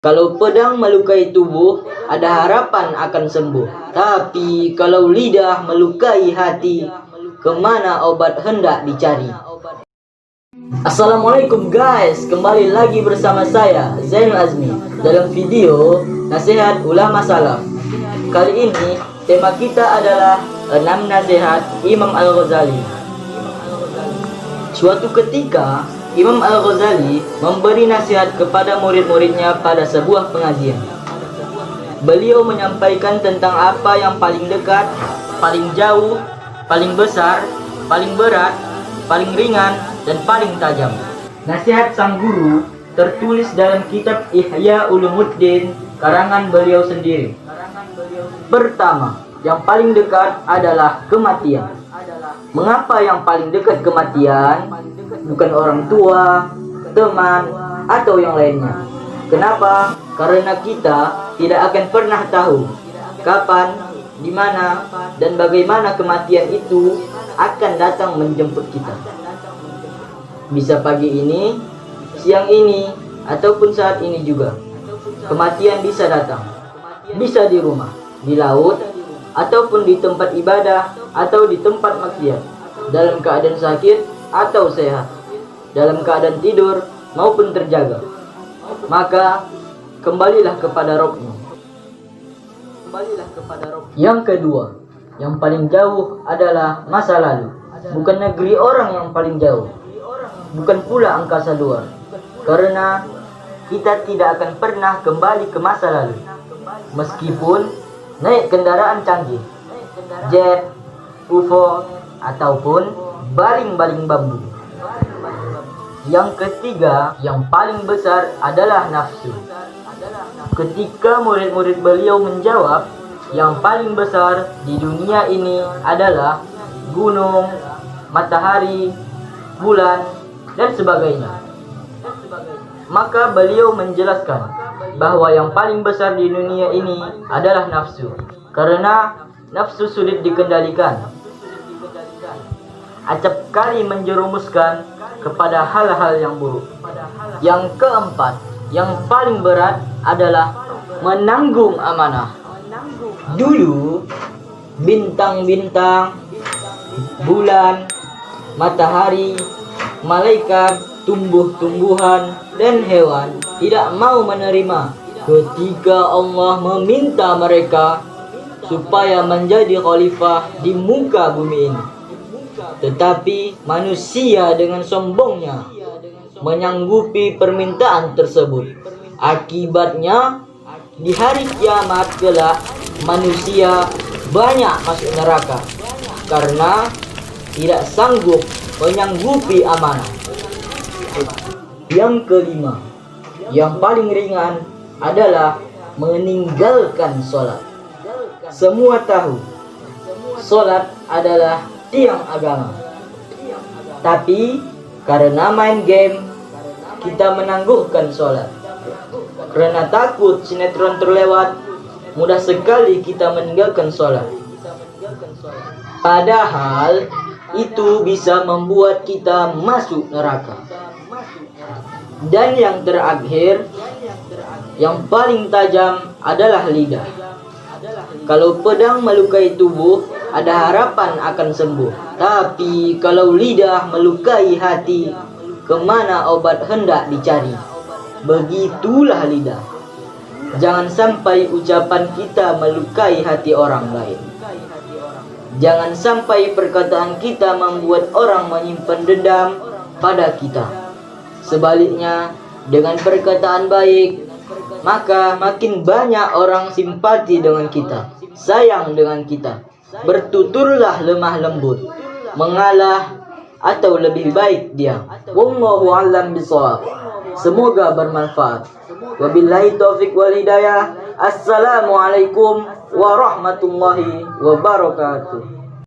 Kalau pedang melukai tubuh, ada harapan akan sembuh. Tapi kalau lidah melukai hati, kemana obat hendak dicari? Assalamualaikum guys, kembali lagi bersama saya Zainul Azmi dalam video Nasihat Ulama Salaf. Kali ini tema kita adalah 6 nasihat Imam Al-Ghazali. Suatu ketika Imam Al-Ghazali memberi nasihat kepada murid-muridnya pada sebuah pengajian. Beliau menyampaikan tentang apa yang paling dekat, paling jauh, paling besar, paling berat, paling ringan, dan paling tajam. Nasihat sang guru tertulis dalam kitab Ihya Ulumuddin karangan beliau sendiri. Pertama, yang paling dekat adalah kematian. Mengapa yang paling dekat kematian? Bukan orang tua, teman, atau yang lainnya. Kenapa? Karena kita tidak akan pernah tahu kapan, di mana, dan bagaimana kematian itu akan datang menjemput kita. Bisa pagi ini, siang ini, ataupun saat ini juga. Kematian bisa datang. Bisa di rumah, di laut, ataupun di tempat ibadah, atau di tempat maksiat. Dalam keadaan sakit atau sehat, dalam keadaan tidur maupun terjaga. Maka kembalilah kepada Rabbmu. Yang kedua, yang paling jauh adalah masa lalu. Bukan negeri orang yang paling jauh, bukan pula angkasa luar. Karena kita tidak akan pernah kembali ke masa lalu, meskipun naik kendaraan canggih, jet, UFO, ataupun baling-baling bambu. Yang ketiga, yang paling besar adalah nafsu. Ketika murid-murid beliau menjawab, yang paling besar di dunia ini adalah gunung, matahari, bulan, dan sebagainya. Maka beliau menjelaskan bahwa yang paling besar di dunia ini adalah nafsu. Karena nafsu sulit dikendalikan, acap kali menjerumuskan kepada hal-hal yang buruk. Yang keempat, yang paling berat adalah menanggung amanah. Dulu, bintang-bintang, bulan, matahari, malaikat, tumbuh-tumbuhan, dan hewan tidak mau menerima ketika Allah meminta mereka supaya menjadi khalifah di muka bumi ini. Tetapi manusia dengan sombongnya menyanggupi permintaan tersebut. Akibatnya di hari kiamat kelak manusia banyak masuk neraka karena tidak sanggup menyanggupi amanah. Yang kelima, yang paling ringan adalah meninggalkan sholat. Semua tahu sholat adalah tiang agama. Tapi karena main game, kita menangguhkan sholat. Karena takut sinetron terlewat, mudah sekali kita meninggalkan sholat. Padahal itu bisa membuat kita masuk neraka. Dan yang terakhir, yang paling tajam adalah lidah. Kalau pedang melukai tubuh, ada harapan akan sembuh. Tapi kalau lidah melukai hati, kemana obat hendak dicari? Begitulah lidah. Jangan sampai ucapan kita melukai hati orang lain. Jangan sampai perkataan kita membuat orang menyimpan dendam pada kita. Sebaliknya, dengan perkataan baik, maka makin banyak orang simpati dengan kita, sayang dengan kita. Bertuturlah lemah lembut, mengalah atau lebih baik diam. Wallahu a'lam bishawab. Semoga bermanfaat. Wabillahi taufik wal hidayah. Assalamualaikum warahmatullahi wabarakatuh.